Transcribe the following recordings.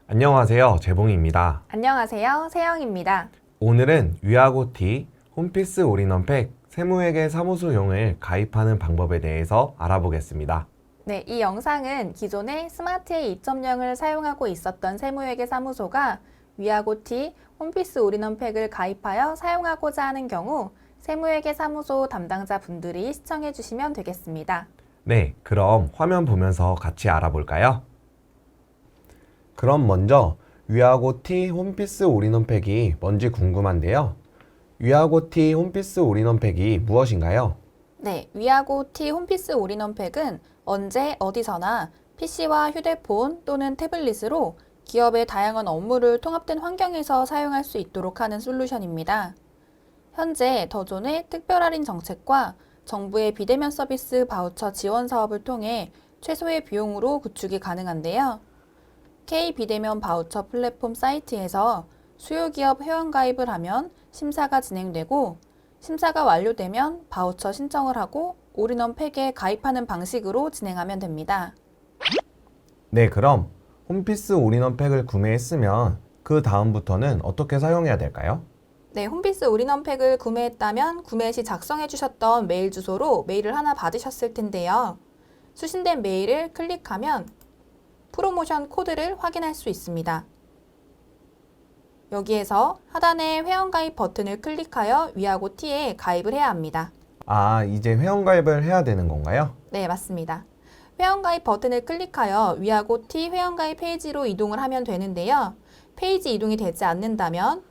안녕하세요. 재봉입니다. 안녕하세요. 세영입니다. 오늘은 위아고티 홈피스 올인원팩 세무회계 사무소용을 가입하는 방법에 대해서 알아보겠습니다. 네, 이 영상은 기존에 스마트A 2.0을 사용하고 있었던 세무회계 사무소가 위아고티 홈피스 올인원팩을 가입하여 사용하고자 하는 경우 세무회계 사무소 담당자 분들이 시청해 주시면 되겠습니다. 네, 그럼 화면 보면서 같이 알아볼까요? 그럼 먼저 위아고티 홈피스 올인원팩이 뭔지 궁금한데요. 위아고티 홈피스 올인원팩이 무엇인가요? 네, 위아고티 홈피스 올인원팩은 언제 어디서나 PC와 휴대폰 또는 태블릿으로 기업의 다양한 업무를 통합된 환경에서 사용할 수 있도록 하는 솔루션입니다. 현재 더존의 특별 할인 정책과 정부의 비대면 서비스 바우처 지원 사업을 통해 최소의 비용으로 구축이 가능한데요. K 비대면 바우처 플랫폼 사이트에서 수요기업 회원가입을 하면 심사가 진행되고 심사가 완료되면 바우처 신청을 하고 올인원팩에 가입하는 방식으로 진행하면 됩니다. 네, 그럼 홈피스 올인원팩을 구매했으면 그 다음부터는 어떻게 사용해야 될까요? 네, 홈피스 올인원팩을 구매했다면 구매 시 작성해 주셨던 메일 주소로 메일을 하나 받으셨을 텐데요. 수신된 메일을 클릭하면 프로모션 코드를 확인할 수 있습니다. 여기에서 하단의 회원가입 버튼을 클릭하여 위아고티에 가입을 해야 합니다. 아, 이제 회원가입을 해야 되는 건가요? 네, 맞습니다. 회원가입 버튼을 클릭하여 위아고티 회원가입 페이지로 이동을 하면 되는데요. 페이지 이동이 되지 않는다면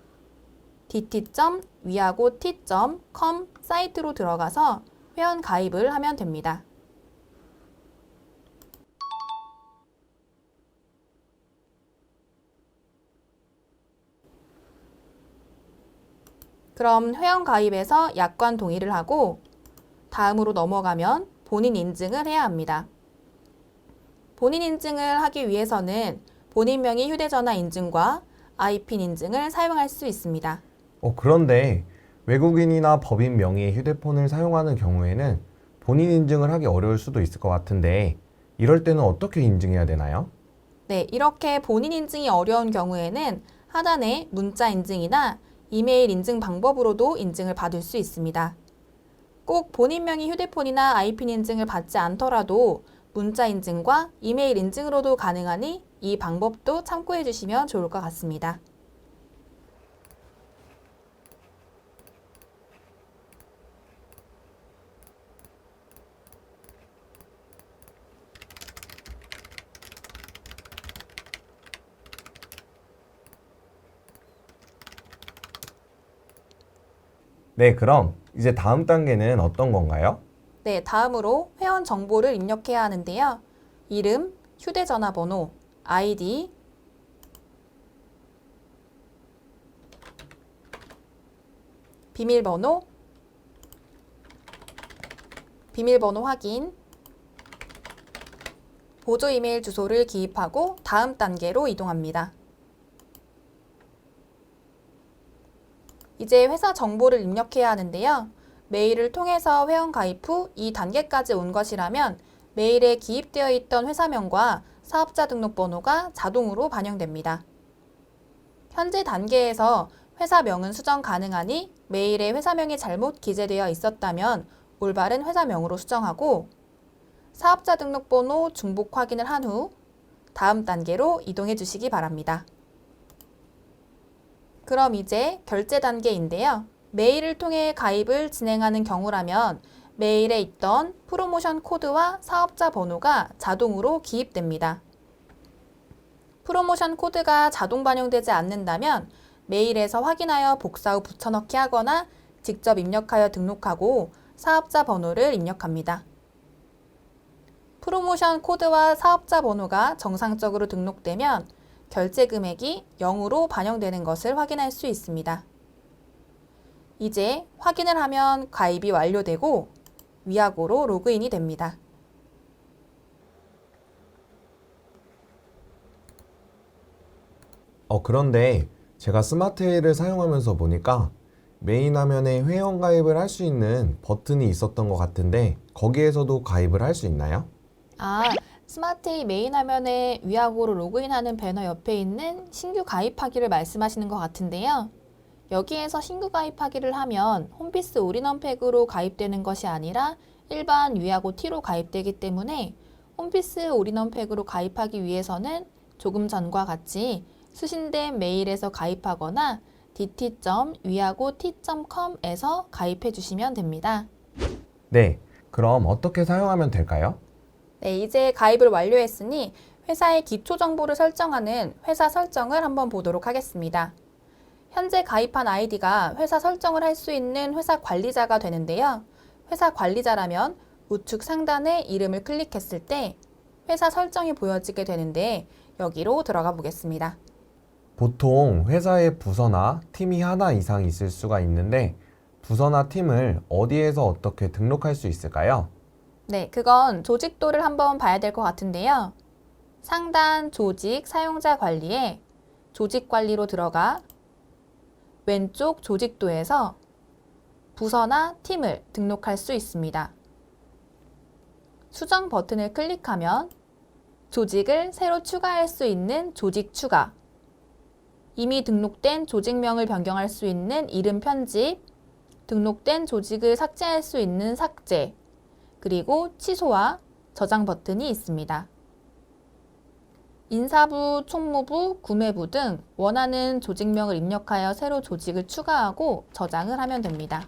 dt.wiagoti.com 사이트로 들어가서 회원 가입을 하면 됩니다. 그럼 회원 가입에서 약관 동의를 하고 다음으로 넘어가면 본인 인증을 해야 합니다. 본인 인증을 하기 위해서는 본인 명의 휴대전화 인증과 아이핀 인증을 사용할 수 있습니다. 그런데 외국인이나 법인 명의의 휴대폰을 사용하는 경우에는 본인 인증을 하기 어려울 수도 있을 것 같은데 이럴 때는 어떻게 인증해야 되나요? 네, 이렇게 본인 인증이 어려운 경우에는 하단에 문자 인증이나 이메일 인증 방법으로도 인증을 받을 수 있습니다. 꼭 본인 명의 휴대폰이나 아이핀 인증을 받지 않더라도 문자 인증과 이메일 인증으로도 가능하니 이 방법도 참고해 주시면 좋을 것 같습니다. 네, 그럼 이제 다음 단계는 어떤 건가요? 네, 다음으로 회원 정보를 입력해야 하는데요. 이름, 휴대전화 번호, 아이디, 비밀번호, 비밀번호 확인, 보조 이메일 주소를 기입하고 다음 단계로 이동합니다. 이제 회사 정보를 입력해야 하는데요. 메일을 통해서 회원 가입 후 이 단계까지 온 것이라면 메일에 기입되어 있던 회사명과 사업자 등록번호가 자동으로 반영됩니다. 현재 단계에서 회사명은 수정 가능하니 메일에 회사명이 잘못 기재되어 있었다면 올바른 회사명으로 수정하고 사업자 등록번호 중복 확인을 한 후 다음 단계로 이동해 주시기 바랍니다. 그럼 이제 결제 단계인데요. 메일을 통해 가입을 진행하는 경우라면 메일에 있던 프로모션 코드와 사업자 번호가 자동으로 기입됩니다. 프로모션 코드가 자동 반영되지 않는다면 메일에서 확인하여 복사 후 붙여넣기 하거나 직접 입력하여 등록하고 사업자 번호를 입력합니다. 프로모션 코드와 사업자 번호가 정상적으로 등록되면 결제 금액이 0으로 반영되는 것을 확인할 수 있습니다. 이제 확인을 하면 가입이 완료되고 위아고로 로그인이 됩니다. 그런데 제가 스마트웨이를 사용하면서 보니까 메인 화면에 회원 가입을 할 수 있는 버튼이 있었던 것 같은데 거기에서도 가입을 할 수 있나요? 아, 스마트이 메인 화면에 위아고로 로그인하는 배너 옆에 있는 신규 가입하기를 말씀하시는 것 같은데요. 여기에서 신규 가입하기를 하면 홈피스 올인원 팩으로 가입되는 것이 아니라 일반 위아고 T로 가입되기 때문에 홈피스 올인원 팩으로 가입하기 위해서는 조금 전과 같이 수신된 메일에서 가입하거나 dt.wiagot.com에서 가입해 주시면 됩니다. 네, 그럼 어떻게 사용하면 될까요? 네, 이제 가입을 완료했으니 회사의 기초 정보를 설정하는 회사 설정을 한번 보도록 하겠습니다. 현재 가입한 아이디가 회사 설정을 할 수 있는 회사 관리자가 되는데요. 회사 관리자라면 우측 상단에 이름을 클릭했을 때 회사 설정이 보여지게 되는데 여기로 들어가 보겠습니다. 보통 회사에 부서나 팀이 하나 이상 있을 수가 있는데 부서나 팀을 어디에서 어떻게 등록할 수 있을까요? 네, 그건 조직도를 한번 봐야 될 것 같은데요. 상단 조직 사용자 관리에 조직 관리로 들어가 왼쪽 조직도에서 부서나 팀을 등록할 수 있습니다. 수정 버튼을 클릭하면 조직을 새로 추가할 수 있는 조직 추가, 이미 등록된 조직명을 변경할 수 있는 이름 편집, 등록된 조직을 삭제할 수 있는 삭제, 그리고 취소와 저장 버튼이 있습니다. 인사부, 총무부, 구매부 등 원하는 조직명을 입력하여 새로 조직을 추가하고 저장을 하면 됩니다.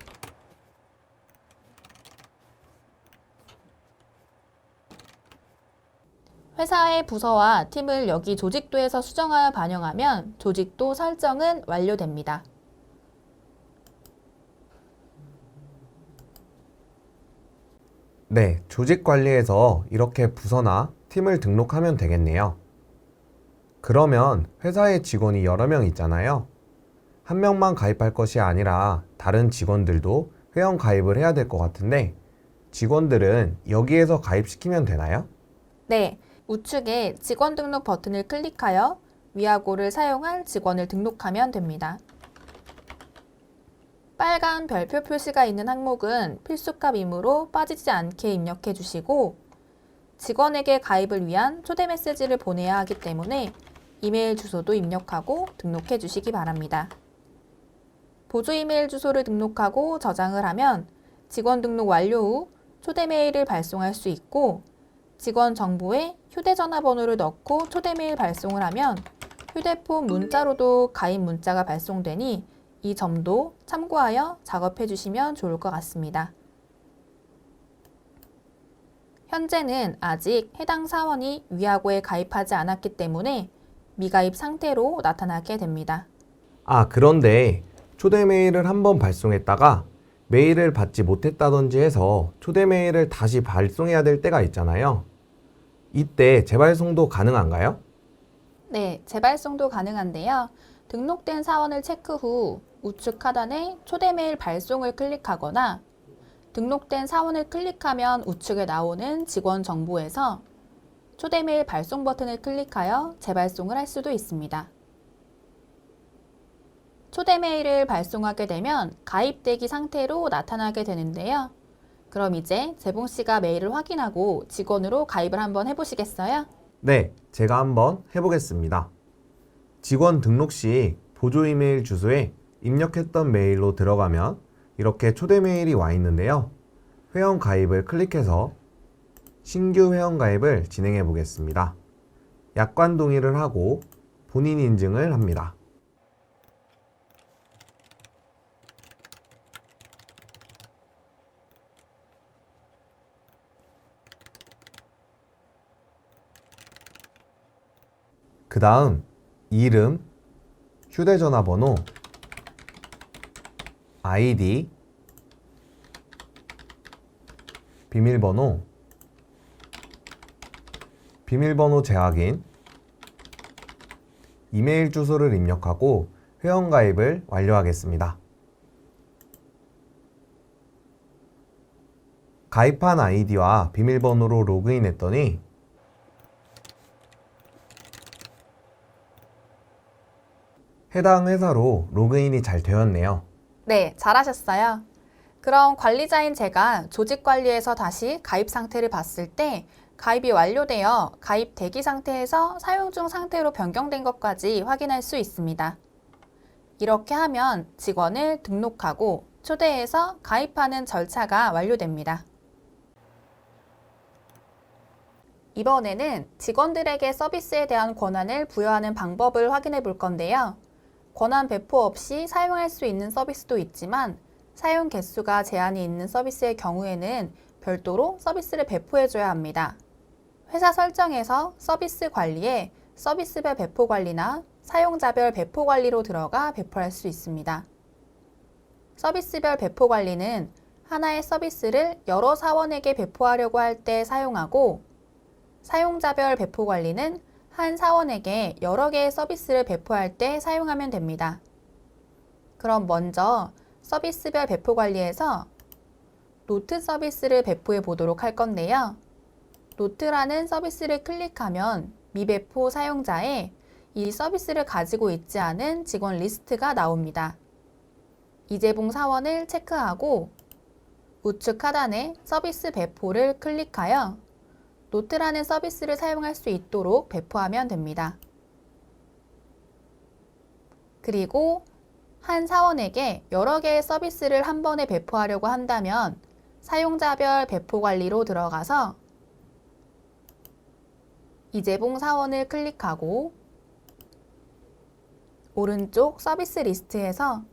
회사의 부서와 팀을 여기 조직도에서 수정하여 반영하면 조직도 설정은 완료됩니다. 네, 조직 관리에서 이렇게 부서나 팀을 등록하면 되겠네요. 그러면 회사에 직원이 여러 명 있잖아요. 한 명만 가입할 것이 아니라 다른 직원들도 회원 가입을 해야 될 것 같은데 직원들은 여기에서 가입시키면 되나요? 네, 우측에 직원 등록 버튼을 클릭하여 위아고를 사용할 직원을 등록하면 됩니다. 빨간 별표 표시가 있는 항목은 필수값이므로 빠지지 않게 입력해 주시고 직원에게 가입을 위한 초대 메시지를 보내야 하기 때문에 이메일 주소도 입력하고 등록해 주시기 바랍니다. 보조 이메일 주소를 등록하고 저장을 하면 직원 등록 완료 후 초대 메일을 발송할 수 있고 직원 정보에 휴대전화번호를 넣고 초대 메일 발송을 하면 휴대폰 문자로도 가입 문자가 발송되니 이 점도 참고하여 작업해 주시면 좋을 것 같습니다. 현재는 아직 해당 사원이 위아고에 가입하지 않았기 때문에 미가입 상태로 나타나게 됩니다. 아, 그런데 초대 메일을 한번 발송했다가 메일을 받지 못했다든지 해서 초대 메일을 다시 발송해야 될 때가 있잖아요. 이때 재발송도 가능한가요? 네, 재발송도 가능한데요. 등록된 사원을 체크 후 우측 하단에 초대 메일 발송을 클릭하거나 등록된 사원을 클릭하면 우측에 나오는 직원 정보에서 초대 메일 발송 버튼을 클릭하여 재발송을 할 수도 있습니다. 초대 메일을 발송하게 되면 가입되기 상태로 나타나게 되는데요. 그럼 이제 재봉 씨가 메일을 확인하고 직원으로 가입을 한번 해보시겠어요? 네, 제가 한번 해보겠습니다. 직원 등록 시 보조 이메일 주소에 입력했던 메일로 들어가면 이렇게 초대 메일이 와 있는데요. 회원 가입을 클릭해서 신규 회원 가입을 진행해 보겠습니다. 약관 동의를 하고 본인 인증을 합니다. 그 다음 이름, 휴대전화 번호, 아이디, 비밀번호, 비밀번호 재확인, 이메일 주소를 입력하고 회원가입을 완료하겠습니다. 가입한 아이디와 비밀번호로 로그인했더니 해당 회사로 로그인이 잘 되었네요. 네, 잘하셨어요. 그럼 관리자인 제가 조직 관리에서 다시 가입 상태를 봤을 때 가입이 완료되어 가입 대기 상태에서 사용 중 상태로 변경된 것까지 확인할 수 있습니다. 이렇게 하면 직원을 등록하고 초대해서 가입하는 절차가 완료됩니다. 이번에는 직원들에게 서비스에 대한 권한을 부여하는 방법을 확인해 볼 건데요. 권한 배포 없이 사용할 수 있는 서비스도 있지만 사용 개수가 제한이 있는 서비스의 경우에는 별도로 서비스를 배포해 줘야 합니다. 회사 설정에서 서비스 관리에 서비스별 배포 관리나 사용자별 배포 관리로 들어가 배포할 수 있습니다. 서비스별 배포 관리는 하나의 서비스를 여러 사원에게 배포하려고 할 때 사용하고, 사용자별 배포 관리는 한 사원에게 여러 개의 서비스를 배포할 때 사용하면 됩니다. 그럼 먼저 서비스별 배포 관리에서 노트 서비스를 배포해 보도록 할 건데요. 노트라는 서비스를 클릭하면 미배포 사용자에 이 서비스를 가지고 있지 않은 직원 리스트가 나옵니다. 이재봉 사원을 체크하고 우측 하단에 서비스 배포를 클릭하여 노트라는 서비스를 사용할 수 있도록 배포하면 됩니다. 그리고 한 사원에게 여러 개의 서비스를 한 번에 배포하려고 한다면 사용자별 배포 관리로 들어가서 이재봉 사원을 클릭하고 오른쪽 서비스 리스트에서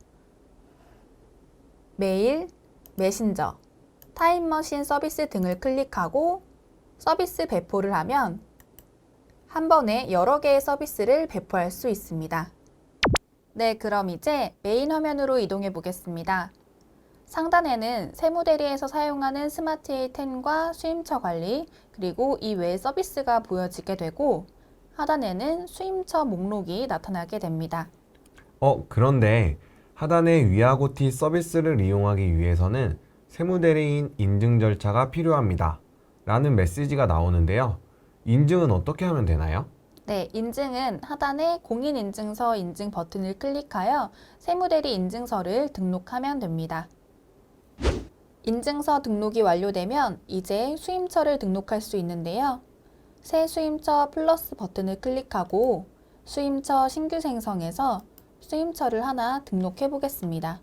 메일, 메신저, 타임머신 서비스 등을 클릭하고 서비스 배포를 하면 한 번에 여러 개의 서비스를 배포할 수 있습니다. 네, 그럼 이제 메인 화면으로 이동해 보겠습니다. 상단에는 세무대리에서 사용하는 스마트 A10과 수임처 관리, 그리고 이 외의 서비스가 보여지게 되고 하단에는 수임처 목록이 나타나게 됩니다. 그런데 하단의 위하고 T 서비스를 이용하기 위해서는 세무대리인 인증 절차가 필요합니다. 라는 메시지가 나오는데요. 인증은 어떻게 하면 되나요? 네, 인증은 하단의 공인인증서 인증 버튼을 클릭하여 세무대리 인증서를 등록하면 됩니다. 인증서 등록이 완료되면 이제 수임처를 등록할 수 있는데요. 새 수임처 플러스 버튼을 클릭하고 수임처 신규 생성에서 수임처를 하나 등록해 보겠습니다.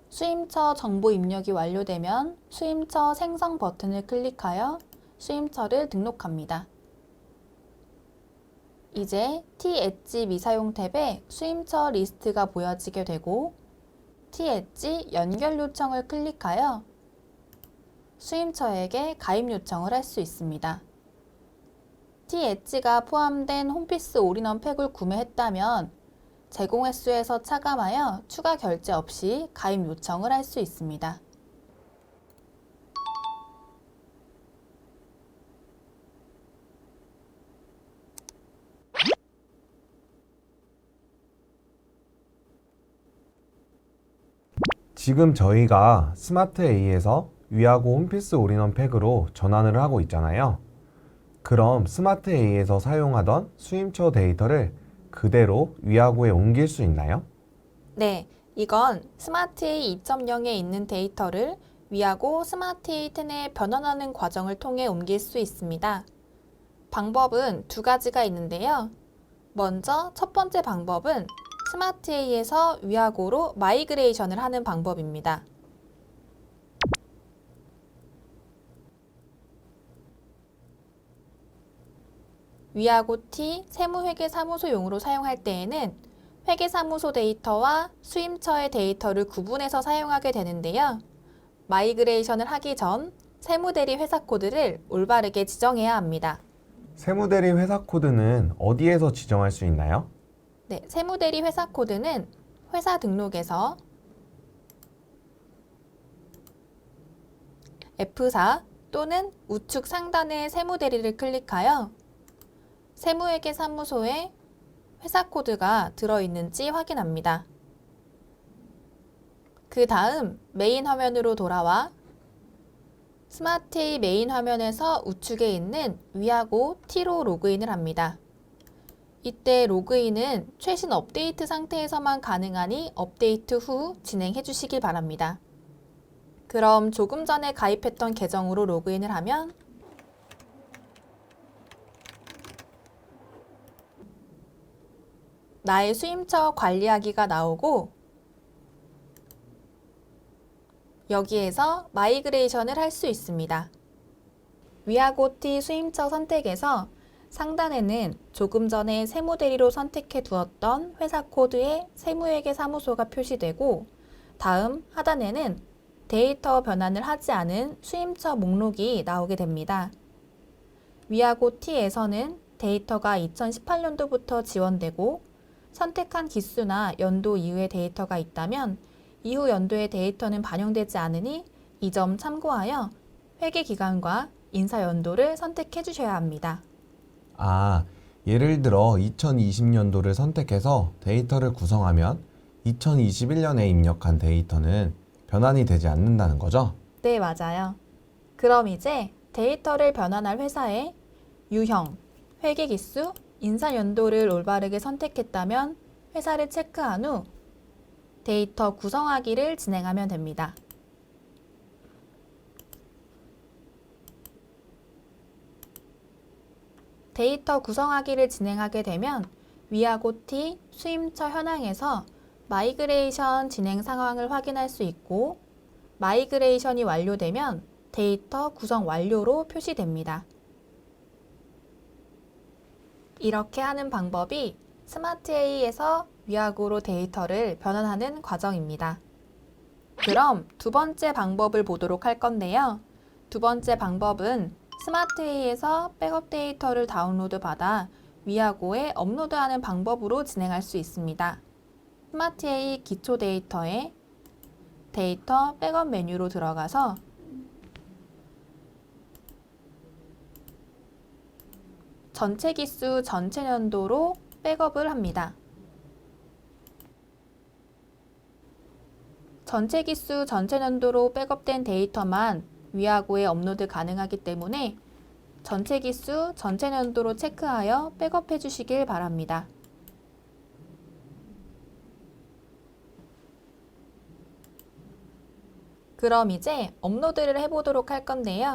수임처 정보 입력이 완료되면 수임처 생성 버튼을 클릭하여 수임처를 등록합니다. 이제 T-엣지 미사용 탭에 수임처 리스트가 보여지게 되고 T-엣지 연결 요청을 클릭하여 수임처에게 가입 요청을 할 수 있습니다. T-엣지가 포함된 홈피스 올인원 팩을 구매했다면 제공 횟수에서 차감하여 추가 결제 없이 가입 요청을 할 수 있습니다. 지금 저희가 스마트 A에서 위하고 홈피스 올인원 팩으로 전환을 하고 있잖아요. 그럼 스마트 A에서 사용하던 수임처 데이터를 그대로 위하고에 옮길 수 있나요? 네, 이건 스마트 A 2.0에 있는 데이터를 위하고 스마트 A10에 변환하는 과정을 통해 옮길 수 있습니다. 방법은 두 가지가 있는데요. 먼저 첫 번째 방법은 스마트 A에서 위하고로 마이그레이션을 하는 방법입니다. 위하고 T 세무회계사무소용으로 사용할 때에는 회계사무소 데이터와 수임처의 데이터를 구분해서 사용하게 되는데요. 마이그레이션을 하기 전 세무대리 회사 코드를 올바르게 지정해야 합니다. 세무대리 회사 코드는 어디에서 지정할 수 있나요? 네, 세무대리 회사 코드는 회사 등록에서 F4 또는 우측 상단의 세무대리를 클릭하여 세무회계사무소에 회사 코드가 들어있는지 확인합니다. 그 다음 메인 화면으로 돌아와 스마트 A 메인 화면에서 우측에 있는 위하고 T로 로그인을 합니다. 이때 로그인은 최신 업데이트 상태에서만 가능하니 업데이트 후 진행해 주시길 바랍니다. 그럼 조금 전에 가입했던 계정으로 로그인을 하면 나의 수임처 관리하기가 나오고 여기에서 마이그레이션을 할 수 있습니다. 위아고티 수임처 선택에서 상단에는 조금 전에 세무대리로 선택해 두었던 회사 코드의 세무회계사무소가 표시되고 다음 하단에는 데이터 변환을 하지 않은 수임처 목록이 나오게 됩니다. 위아고티에서는 데이터가 2018년도부터 지원되고 선택한 기수나 연도 이후의 데이터가 있다면 이후 연도의 데이터는 반영되지 않으니 이 점 참고하여 회계기간과 인사연도를 선택해 주셔야 합니다. 아, 예를 들어 2020년도를 선택해서 데이터를 구성하면 2021년에 입력한 데이터는 변환이 되지 않는다는 거죠? 네, 맞아요. 그럼 이제 데이터를 변환할 회사에 유형, 회계기수, 인사연도를 올바르게 선택했다면 회사를 체크한 후 데이터 구성하기를 진행하면 됩니다. 데이터 구성하기를 진행하게 되면 위아고티 수임처 현황에서 마이그레이션 진행 상황을 확인할 수 있고 마이그레이션이 완료되면 데이터 구성 완료로 표시됩니다. 이렇게 하는 방법이 스마트A에서 위아고로 데이터를 변환하는 과정입니다. 그럼 두 번째 방법을 보도록 할 건데요. 두 번째 방법은 스마트A에서 백업 데이터를 다운로드 받아 위아고에 업로드하는 방법으로 진행할 수 있습니다. 스마트A 기초 데이터에 데이터 백업 메뉴로 들어가서 전체 기수 전체 연도로 백업을 합니다. 전체 기수 전체 연도로 백업된 데이터만 위아고에 업로드 가능하기 때문에 전체 기수 전체 연도로 체크하여 백업해 주시길 바랍니다. 그럼 이제 업로드를 해보도록 할 건데요.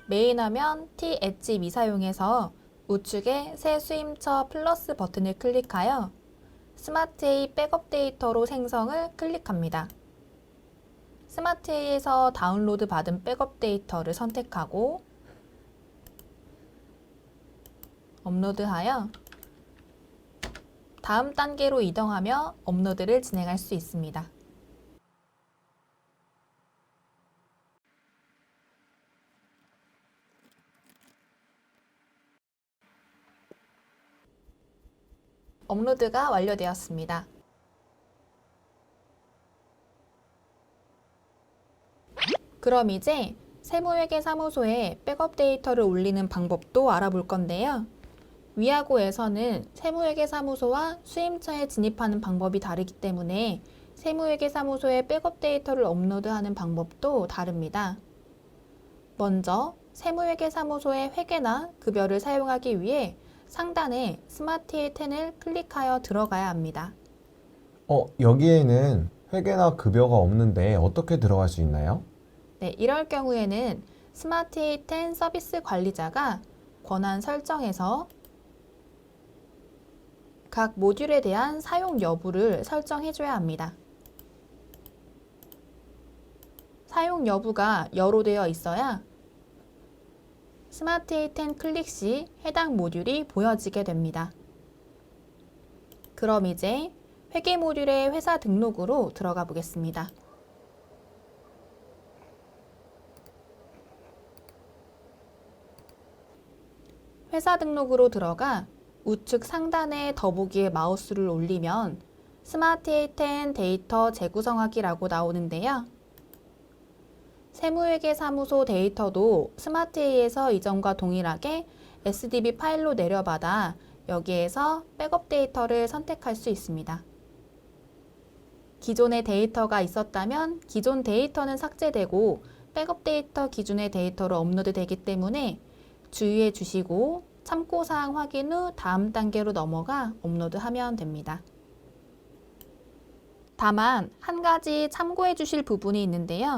메인 화면 T-엣지 미사용해서 우측에 새 수임처 플러스 버튼을 클릭하여 스마트A 백업 데이터로 생성을 클릭합니다. 스마트A에서 다운로드 받은 백업 데이터를 선택하고 업로드하여 다음 단계로 이동하며 업로드를 진행할 수 있습니다. 업로드가 완료되었습니다. 그럼 이제 세무회계사무소에 백업 데이터를 올리는 방법도 알아볼 건데요. 위아고에서는 세무회계사무소와 수임처에 진입하는 방법이 다르기 때문에 세무회계사무소에 백업 데이터를 업로드하는 방법도 다릅니다. 먼저 세무회계사무소의 회계나 급여를 사용하기 위해 상단에 스마트A 10을 클릭하여 들어가야 합니다. 여기에는 회계나 급여가 없는데 어떻게 들어갈 수 있나요? 네, 이럴 경우에는 스마트A 10 서비스 관리자가 권한 설정에서 각 모듈에 대한 사용 여부를 설정해줘야 합니다. 사용 여부가 여로 되어 있어야 스마트A 10 클릭 시 해당 모듈이 보여지게 됩니다. 그럼 이제 회계 모듈의 회사 등록으로 들어가 보겠습니다. 회사 등록으로 들어가 우측 상단의 더보기에 마우스를 올리면 스마트A 10 데이터 재구성하기라고 나오는데요. 세무회계사무소 데이터도 스마트A에서 이전과 동일하게 SDB 파일로 내려받아 여기에서 백업 데이터를 선택할 수 있습니다. 기존의 데이터가 있었다면 기존 데이터는 삭제되고 백업 데이터 기준의 데이터로 업로드 되기 때문에 주의해 주시고 참고사항 확인 후 다음 단계로 넘어가 업로드하면 됩니다. 다만 한 가지 참고해 주실 부분이 있는데요.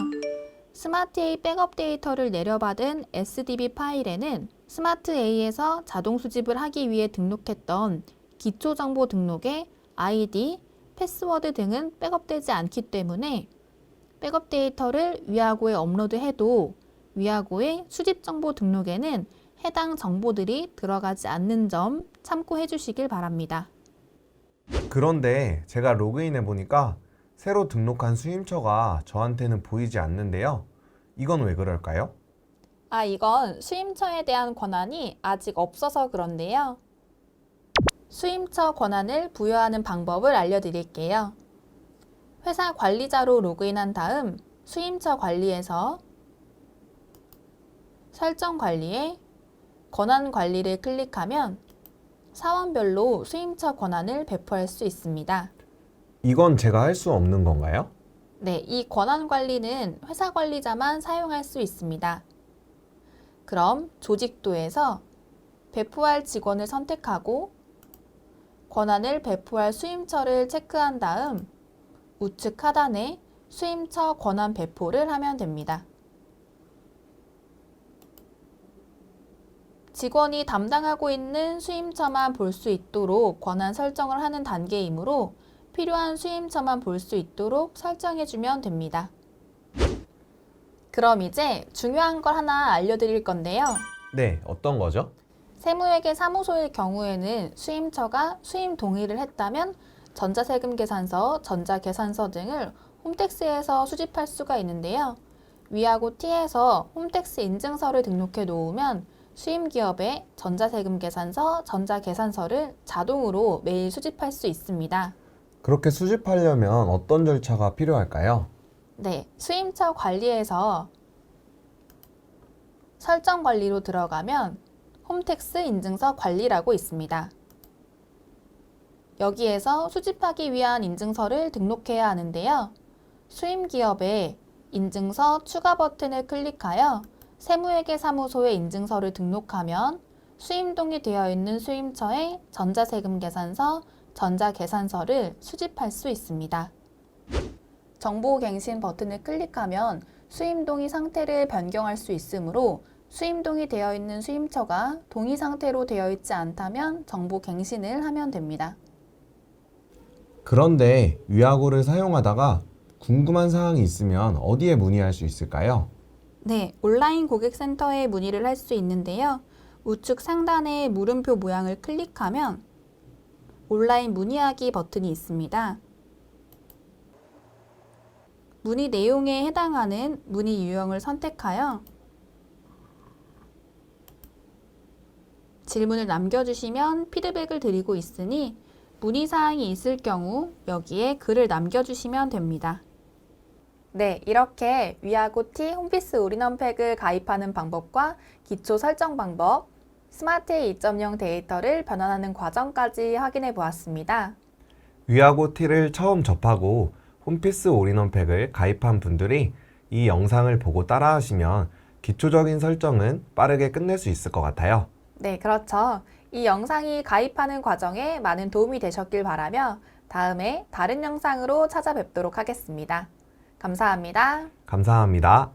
스마트A 백업 데이터를 내려받은 SDB 파일에는 스마트A에서 자동 수집을 하기 위해 등록했던 기초정보 등록의 아이디, 패스워드 등은 백업되지 않기 때문에 백업 데이터를 위아고에 업로드해도 위아고의 수집정보 등록에는 해당 정보들이 들어가지 않는 점 참고해 주시길 바랍니다. 그런데 제가 로그인해 보니까 새로 등록한 수임처가 저한테는 보이지 않는데요. 이건 왜 그럴까요? 이건 수임처에 대한 권한이 아직 없어서 그런데요. 수임처 권한을 부여하는 방법을 알려드릴게요. 회사 관리자로 로그인한 다음 수임처 관리에서 설정 관리에 권한 관리를 클릭하면 사원별로 수임처 권한을 배포할 수 있습니다. 이건 제가 할 수 없는 건가요? 네, 이 권한 관리는 회사 관리자만 사용할 수 있습니다. 그럼 조직도에서 배포할 직원을 선택하고 권한을 배포할 수임처를 체크한 다음 우측 하단에 수임처 권한 배포를 하면 됩니다. 직원이 담당하고 있는 수임처만 볼 수 있도록 권한 설정을 하는 단계이므로 필요한 수임처만 볼 수 있도록 설정해주면 됩니다. 그럼 이제 중요한 걸 하나 알려드릴 건데요. 네, 어떤 거죠? 세무회계 사무소의 경우에는 수임처가 수임 동의를 했다면 전자세금 계산서, 전자계산서 등을 홈택스에서 수집할 수가 있는데요. 위하고 T에서 홈택스 인증서를 등록해 놓으면 수임기업의 전자세금 계산서, 전자계산서를 자동으로 매일 수집할 수 있습니다. 그렇게 수집하려면 어떤 절차가 필요할까요? 네, 수임처 관리에서 설정 관리로 들어가면 홈택스 인증서 관리라고 있습니다. 여기에서 수집하기 위한 인증서를 등록해야 하는데요. 수임기업의 인증서 추가 버튼을 클릭하여 세무회계사무소에 인증서를 등록하면 수임동이 되어 있는 수임처의 전자세금 계산서, 전자계산서를 수집할 수 있습니다. 정보갱신 버튼을 클릭하면 수임동의 상태를 변경할 수 있으므로 수임동이 되어 있는 수임처가 동의 상태로 되어 있지 않다면 정보갱신을 하면 됩니다. 그런데 위아고를 사용하다가 궁금한 사항이 있으면 어디에 문의할 수 있을까요? 네, 온라인 고객센터에 문의를 할 수 있는데요. 우측 상단의 물음표 모양을 클릭하면 온라인 문의하기 버튼이 있습니다. 문의 내용에 해당하는 문의 유형을 선택하여 질문을 남겨주시면 피드백을 드리고 있으니 문의사항이 있을 경우 여기에 글을 남겨주시면 됩니다. 네, 이렇게 위하고 T 홈피스 올인원팩을 가입하는 방법과 기초 설정 방법, 스마트A 2.0 데이터를 변환하는 과정까지 확인해 보았습니다. 위아고 T를 처음 접하고 홈피스 올인원팩을 가입한 분들이 이 영상을 보고 따라하시면 기초적인 설정은 빠르게 끝낼 수 있을 것 같아요. 네, 그렇죠. 이 영상이 가입하는 과정에 많은 도움이 되셨길 바라며 다음에 다른 영상으로 찾아뵙도록 하겠습니다. 감사합니다. 감사합니다.